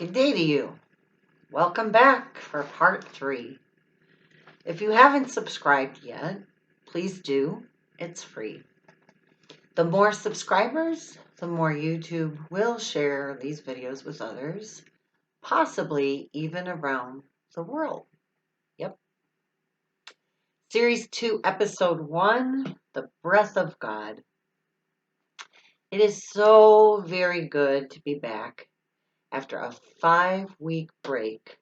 Good day to you. Welcome back for part 3. If you haven't subscribed yet, please do. It's free. The more subscribers, the more YouTube will share these videos with others, possibly even around the world. Yep. Series 2, Episode 1, The Breath of God. It is so very good to be back after a 5-week break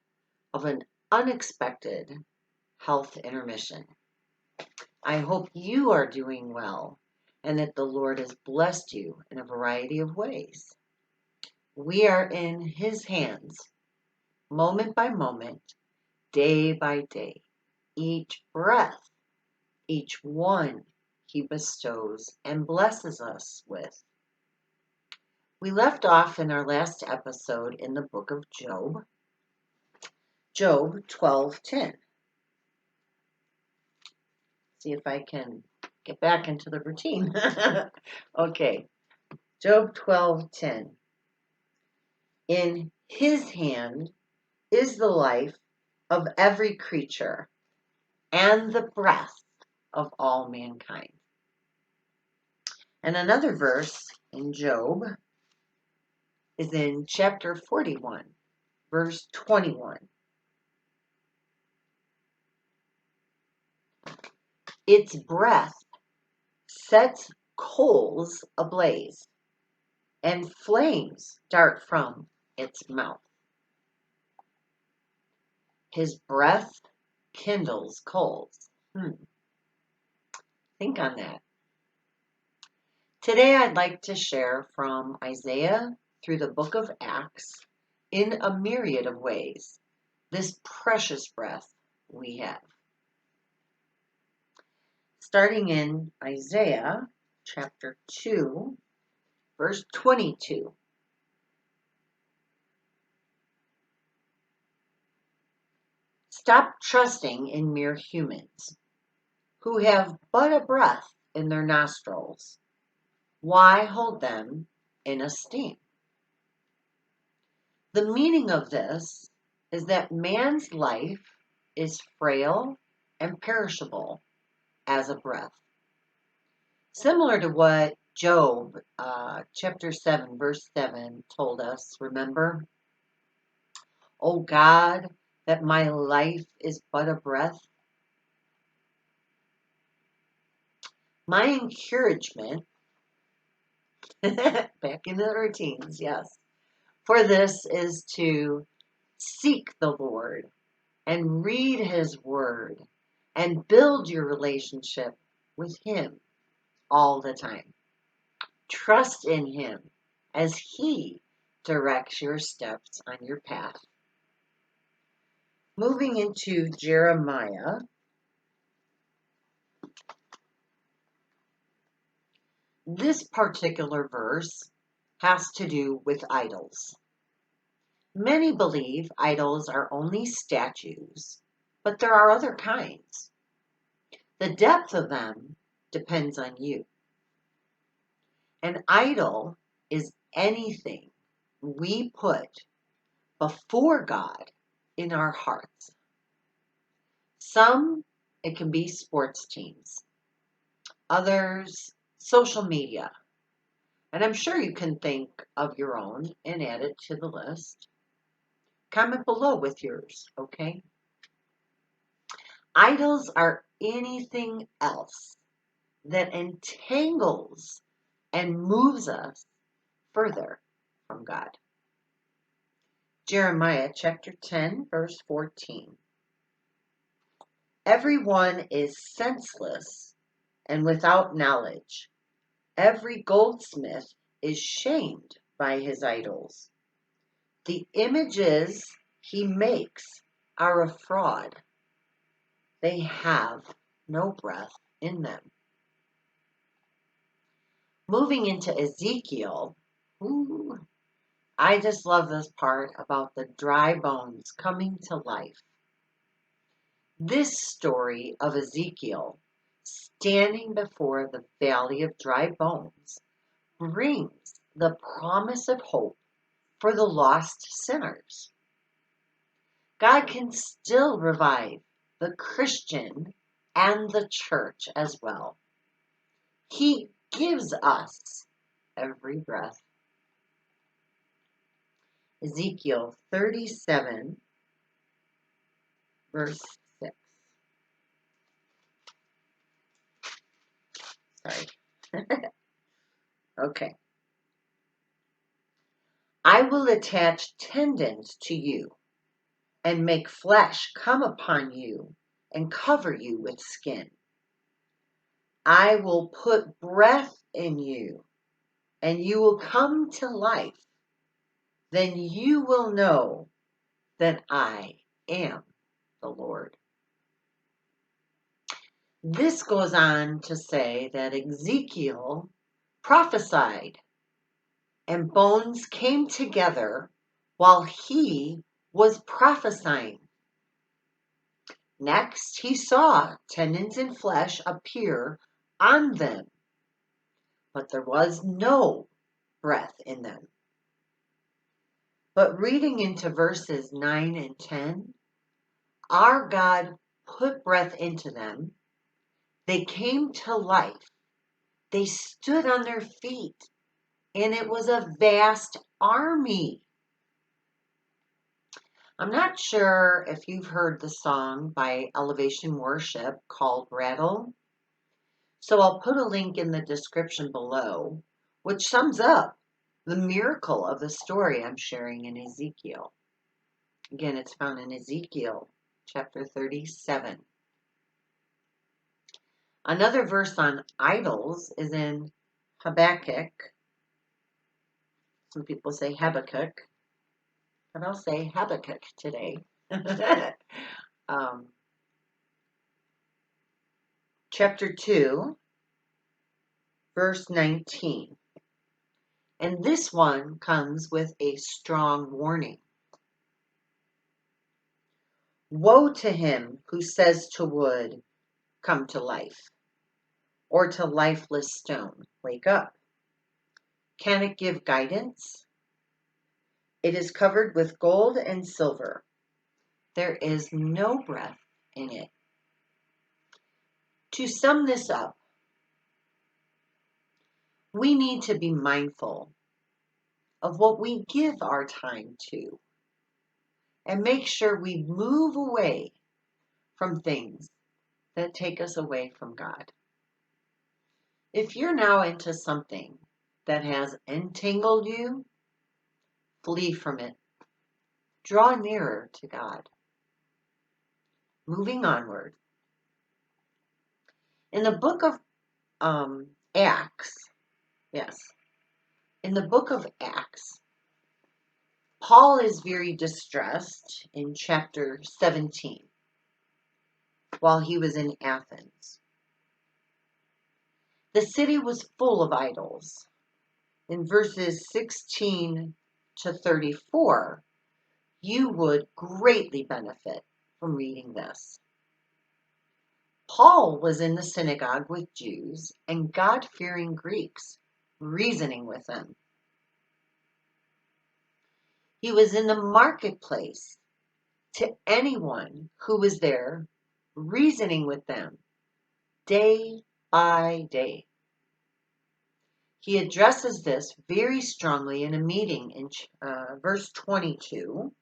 of an unexpected health intermission. I hope you are doing well and that the Lord has blessed you in a variety of ways. We are in His hands, moment by moment, day by day. Each breath, each one He bestows and blesses us with. We left off in our last episode in the book of Job, Job 12:10. See if I can get back into the routine. Okay, Job 12:10. In His hand is the life of every creature and the breath of all mankind. And another verse in Job is in chapter 41, verse 21. Its breath sets coals ablaze, and flames dart from its mouth. His breath kindles coals. Think on that. Today I'd like to share from Isaiah through the book of Acts in a myriad of ways this precious breath we have. Starting in Isaiah chapter 2, verse 22. Stop trusting in mere humans who have but a breath in their nostrils. Why hold them in esteem? The meaning of this is that man's life is frail and perishable as a breath. Similar to what Job chapter 7, verse 7 told us, remember? O God, that my life is but a breath. My encouragement, back into the routines, yes, for this is to seek the Lord and read His Word and build your relationship with Him all the time. Trust in Him as He directs your steps on your path. Moving into Jeremiah, this particular verse has to do with idols. Many believe idols are only statues, but there are other kinds. The depth of them depends on you. An idol is anything we put before God in our hearts. Some, it can be sports teams. Others, social media. And I'm sure you can think of your own and add it to the list. Comment below with yours, okay? Idols are anything else that entangles and moves us further from God. Jeremiah chapter 10, verse 14. Everyone is senseless and without knowledge. Every goldsmith is shamed by his idols. The images he makes are a fraud. They have no breath in them. Moving into Ezekiel, I just love this part about the dry bones coming to life. This story of Ezekiel standing before the valley of dry bones brings the promise of hope for the lost sinners. God can still revive the Christian and the church as well. He gives us every breath. Ezekiel 37, verse 6. Sorry. Okay. I will attach tendons to you and make flesh come upon you and cover you with skin. I will put breath in you and you will come to life. Then you will know that I am the Lord. This goes on to say that Ezekiel prophesied and bones came together while he was prophesying. Next, he saw tendons and flesh appear on them, but there was no breath in them. But reading into verses 9 and 10, our God put breath into them. They came to life. They stood on their feet, and it was a vast army. I'm not sure if you've heard the song by Elevation Worship called Rattle. So I'll put a link in the description below, which sums up the miracle of the story I'm sharing in Ezekiel. Again, it's found in Ezekiel chapter 37. Another verse on idols is in Habakkuk. Some people say Habakkuk, but I'll say Habakkuk today. Chapter 2, verse 19. And this one comes with a strong warning. Woe to him who says to wood, come to life, or to lifeless stone, wake up. Can it give guidance? It is covered with gold and silver. There is no breath in it. To sum this up, we need to be mindful of what we give our time to and make sure we move away from things that take us away from God. If you're now into something that has entangled you, flee from it. Draw nearer to God. Moving onward. In the book of Acts, in the book of Acts, Paul is very distressed in chapter 17 while he was in Athens. The city was full of idols. In verses 16 to 34, you would greatly benefit from reading this. Paul was in the synagogue with Jews and God-fearing Greeks, reasoning with them. He was in the marketplace to anyone who was there, reasoning with them day by day. He addresses this very strongly in a meeting in verse 22.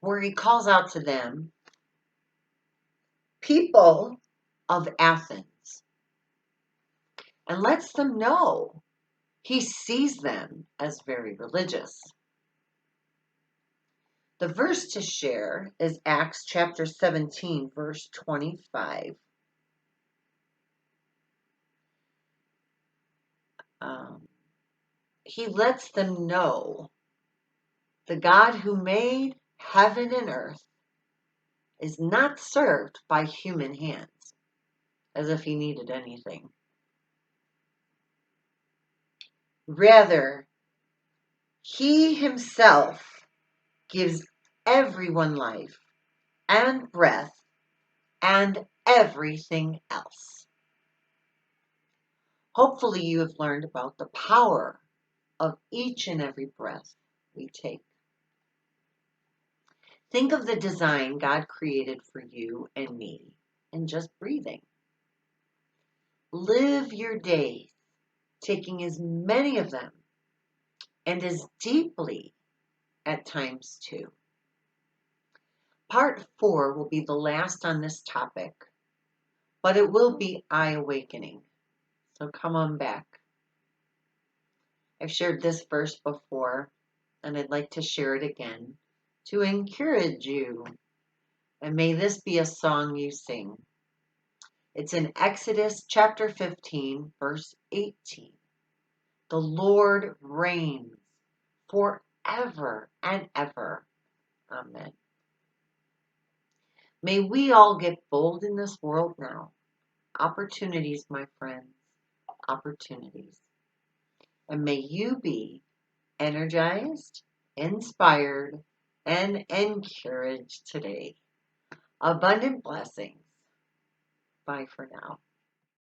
Where he calls out to them, people of Athens, and lets them know he sees them as very religious. The verse to share is Acts chapter 17, verse 25. He lets them know the God who made heaven and earth is not served by human hands, as if he needed anything. Rather, he himself gives everyone life and breath and everything else. Hopefully you have learned about the power of each and every breath we take. Think of the design God created for you and me in just breathing. Live your days taking as many of them and as deeply at times too. Part 4 will be the last on this topic, but it will be eye-awakening. So come on back. I've shared this verse before, and I'd like to share it again to encourage you. And may this be a song you sing. It's in Exodus chapter 15, verse 18. The Lord reigns forever and ever. Amen. May we all get bold in this world now. Opportunities, my friends, opportunities. And may you be energized, inspired, and encouraged today. Abundant blessings. Bye for now.